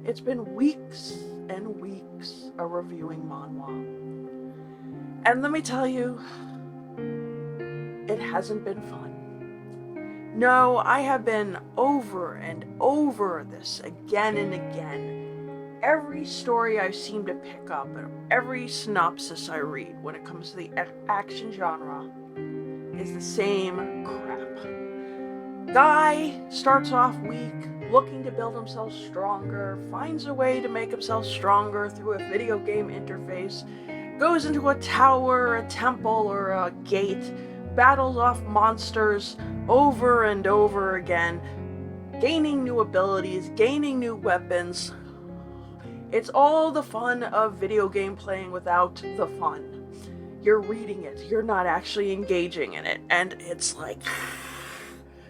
It's been weeks and weeks of reviewing manhwa. And let me tell you, it hasn't been fun. No, I have been over and over this again and again. Every story I seem to pick up, and every synopsis I read when it comes to the action genre is the same crap. Guy starts off weak, looking to build himself stronger, finds a way to make himself stronger through a video game interface, goes into a tower, a temple, or a gate, battles off monsters over and over again, gaining new abilities, gaining new weapons. It's all the fun of video game playing without the fun. You're reading it, you're not actually engaging in it, and it's like,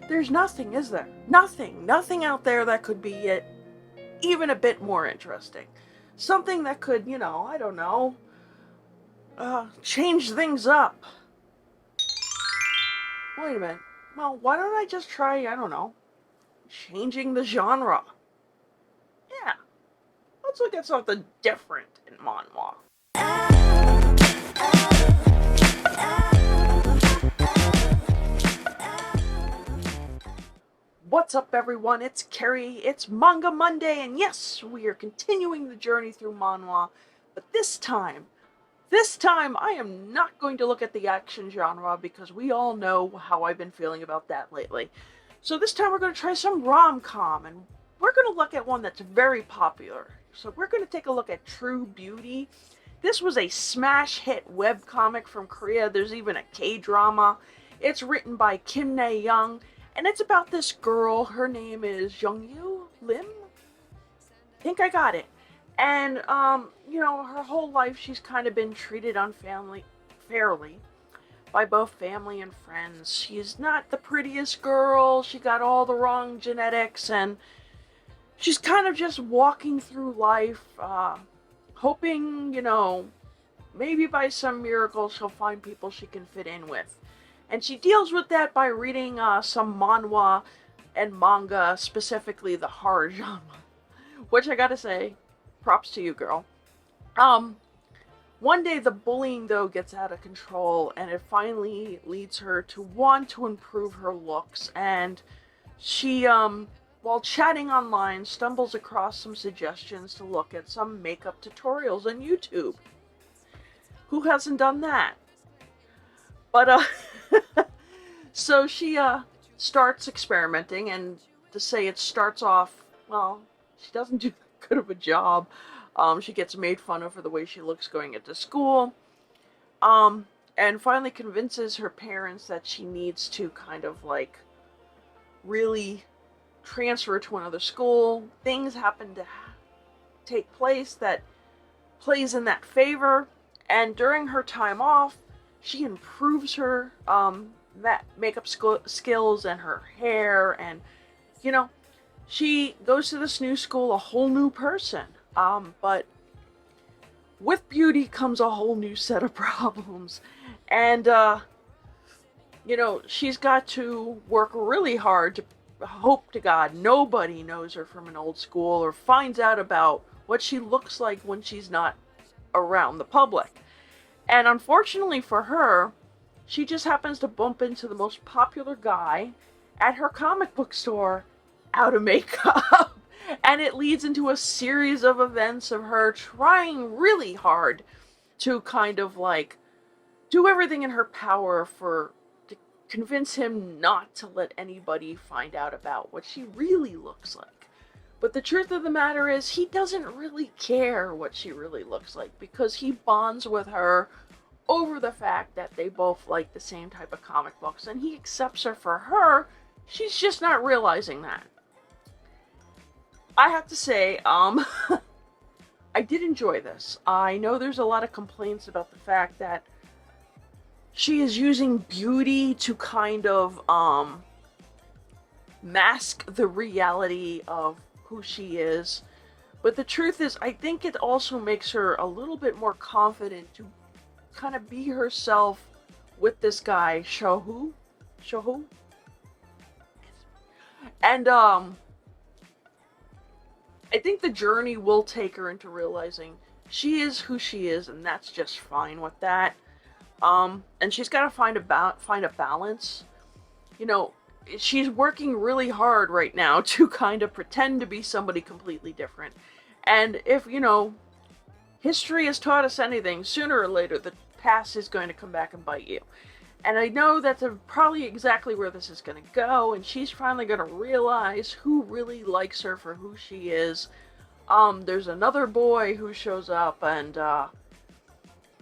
there's nothing, is there? Nothing out there that could be even a bit more interesting. Something that could, I don't know, change things up. Wait a minute. Well, why don't I just try, I don't know, changing the genre? Yeah. Let's look at something different in manhwa. What's up, everyone? It's Carrie. It's Manga Monday, and yes, we are continuing the journey through manhwa, but this time I am not going to look at the action genre because we all know how I've been feeling about that lately. So this time we're going to try some rom-com, and we're going to look at one that's very popular. So we're going to take a look at True Beauty. This was a smash hit webcomic from Korea. There's even a K-drama. It's written by Kim Nae-young, and it's about this girl. Her name is Jugyeong Lim. I think I got it. And, her whole life she's kind of been treated unfairly by both family and friends. She's not the prettiest girl. She got all the wrong genetics, and she's kind of just walking through life, hoping, maybe by some miracle she'll find people she can fit in with. And she deals with that by reading some manhwa and manga, specifically the horror genre. Which I gotta say, props to you, girl. One day the bullying, though, gets out of control, and it finally leads her to want to improve her looks. And she, while chatting online, stumbles across some suggestions to look at some makeup tutorials on YouTube. Who hasn't done that? But, so she, starts experimenting, and to say it starts off, well, she doesn't do that good of a job. She gets made fun of for the way she looks going into school, and finally convinces her parents that she needs to kind of, really transfer to another school. Things happen to take place that plays in that favor, and during her time off, she improves her that makeup skills and her hair, and she goes to this new school a whole new person. But with beauty comes a whole new set of problems, and she's got to work really hard to hope to God nobody knows her from an old school or finds out about what she looks like when she's not around the public. And unfortunately for her, she just happens to bump into the most popular guy at her comic book store out of makeup. And it leads into a series of events of her trying really hard to kind of do everything in her power to convince him not to let anybody find out about what she really looks like. But the truth of the matter is, he doesn't really care what she really looks like, because he bonds with her over the fact that they both like the same type of comic books, and he accepts her for her. She's just not realizing that. I have to say, I did enjoy this. I know there's a lot of complaints about the fact that she is using beauty to kind of, mask the reality of who she is. But the truth is, I think it also makes her a little bit more confident to kind of be herself with this guy, Shohu? And, I think the journey will take her into realizing she is who she is, and that's just fine with that. And she's got to find a balance. You know, she's working really hard right now to kind of pretend to be somebody completely different. And if, history has taught us anything, sooner or later the past is going to come back and bite you. And I know that's probably exactly where this is going to go, and she's finally going to realize who really likes her for who she is. There's another boy who shows up, and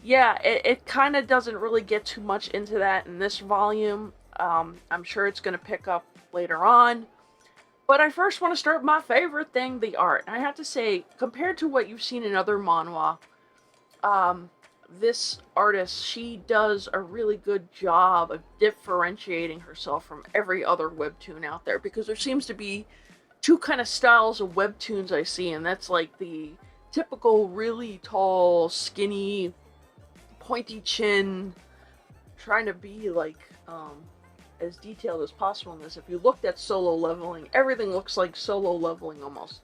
yeah, it kind of doesn't really get too much into that in this volume. I'm sure it's going to pick up later on. But I first want to start with my favorite thing, the art. And I have to say, compared to what you've seen in other manhwa, this artist, she does a really good job of differentiating herself from every other webtoon out there, because there seems to be two kind of styles of webtoons I see, and that's like the typical really tall, skinny, pointy chin, trying to be like as detailed as possible in this. If you looked at Solo Leveling, everything looks like Solo Leveling almost.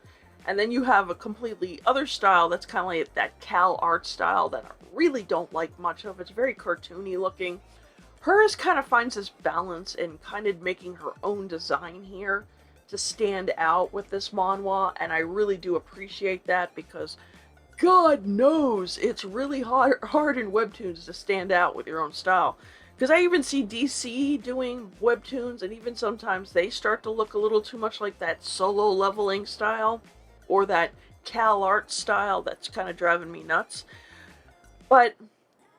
And then you have a completely other style that's kind of like that Cal art style that I really don't like much of. It's very cartoony looking. Hers kind of finds this balance in kind of making her own design here to stand out with this manhwa, and I really do appreciate that, because God knows it's really hard in webtoons to stand out with your own style. Because I even see DC doing webtoons, and even sometimes they start to look a little too much like that Solo Leveling style, or that Cal art style that's kind of driving me nuts. But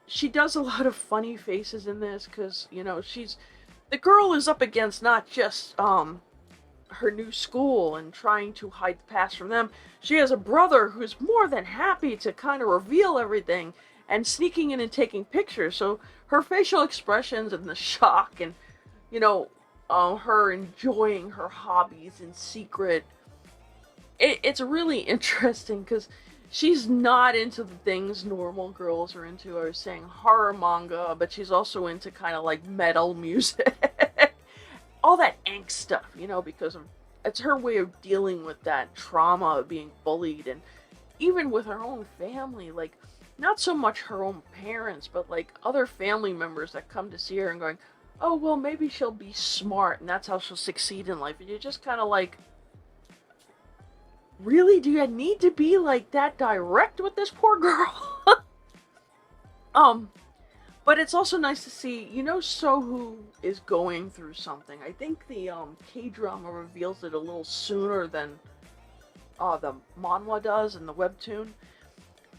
she does a lot of funny faces in this, because, the girl is up against not just, her new school and trying to hide the past from them. She has a brother who's more than happy to kind of reveal everything and sneaking in and taking pictures. So her facial expressions and the shock and, her enjoying her hobbies in secret, it's really interesting, because she's not into the things normal girls are into. I was saying horror manga, but she's also into kind of like metal music. All that angst stuff, because it's her way of dealing with that trauma of being bullied, and even with her own family, like, not so much her own parents, but like other family members that come to see her and going, oh, well, maybe she'll be smart and that's how she'll succeed in life. And you're just kind of like, really? Do you need to be like that direct with this poor girl? But it's also nice to see, Sohu is going through something. I think the K-drama reveals it a little sooner than the manhwa does in the webtoon.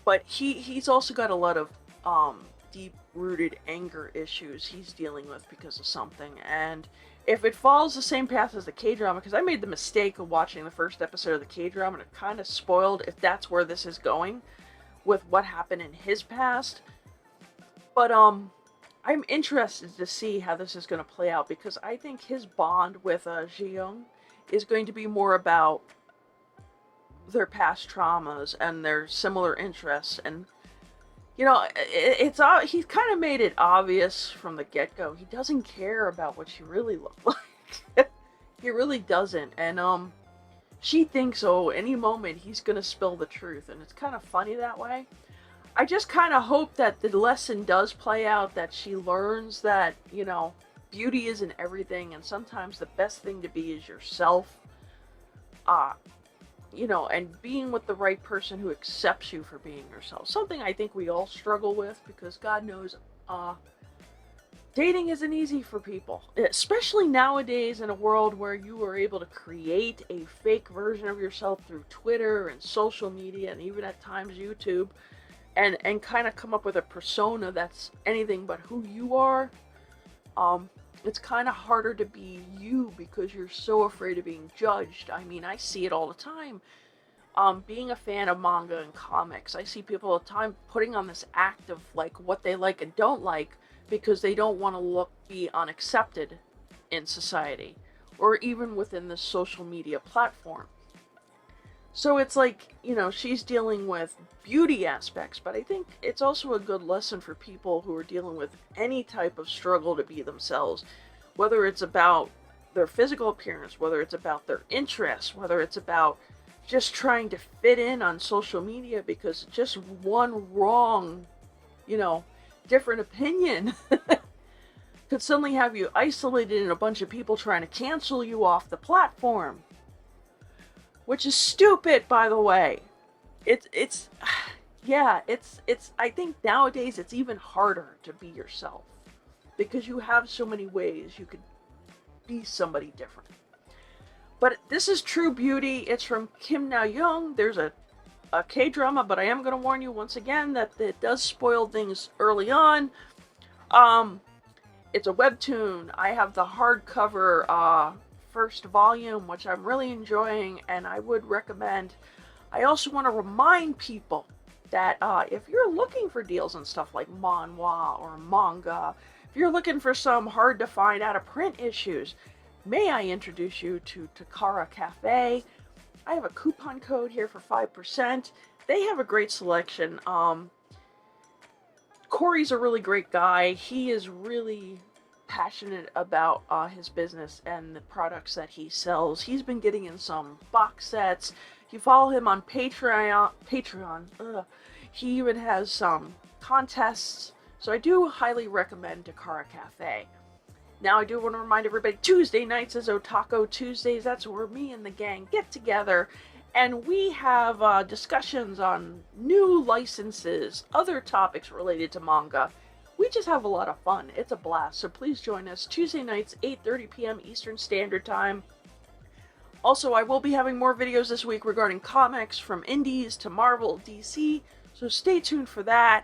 But he's also got a lot of deep-rooted anger issues he's dealing with because of something. And if it follows the same path as the K-drama, because I made the mistake of watching the first episode of the K-drama, and it kind of spoiled if that's where this is going with what happened in his past. But I'm interested to see how this is going to play out, because I think his bond with Jugyeong is going to be more about their past traumas and their similar interests. And he's kind of made it obvious from the get-go, he doesn't care about what she really looked like. He really doesn't. And she thinks, any moment he's gonna spill the truth, and it's kind of funny that way. I just kind of hope that the lesson does play out, that she learns that, beauty isn't everything, and sometimes the best thing to be is yourself. And being with the right person who accepts you for being yourself. Something I think we all struggle with, because God knows, dating isn't easy for people. Especially nowadays in a world where you are able to create a fake version of yourself through Twitter and social media, and even at times YouTube, and kind of come up with a persona that's anything but who you are. It's kind of harder to be you, because you're so afraid of being judged. I mean, I see it all the time. Being a fan of manga and comics, I see people all the time putting on this act of like what they like and don't like, because they don't want to be unaccepted in society, or even within the social media platform. So it's like, she's dealing with beauty aspects, but I think it's also a good lesson for people who are dealing with any type of struggle to be themselves, whether it's about their physical appearance, whether it's about their interests, whether it's about just trying to fit in on social media because just one wrong, you know, different opinion could suddenly have you isolated and a bunch of people trying to cancel you off the platform. Which is stupid, by the way. It's yeah, it's I think nowadays it's even harder to be yourself because you have so many ways you could be somebody different. But this is True Beauty. It's from Kim Na-young. There's a K-drama, but I am going to warn you once again that it does spoil things early on. It's a webtoon. I have the hardcover first volume, which I'm really enjoying, and I would recommend. I also want to remind people that if you're looking for deals on stuff like manhwa or manga, if you're looking for some hard to find out of print issues, may I introduce you to Takara Cafe. I have a coupon code here for 5%. They have a great selection. Corey's a really great guy. He is really passionate about his business and the products that he sells. He's been getting in some box sets. If you follow him on Patreon, he even has some contests. So I do highly recommend Takara Cafe. Now I do want to remind everybody, Tuesday nights is Otaku Tuesdays. That's where me and the gang get together and we have discussions on new licenses, other topics related to manga. We just have a lot of fun. It's a blast. So please join us Tuesday nights, 8:30 p.m. Eastern Standard Time. Also, I will be having more videos this week regarding comics, from indies to Marvel, DC. So stay tuned for that.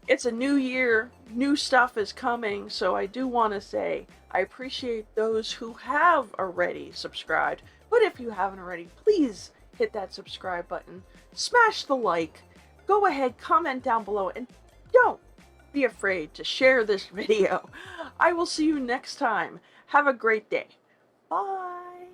It's a new year. New stuff is coming. So I do want to say I appreciate those who have already subscribed. But if you haven't already, please hit that subscribe button. Smash the like. Go ahead, comment down below. And don't be afraid to share this video. I will see you next time. Have a great day. Bye.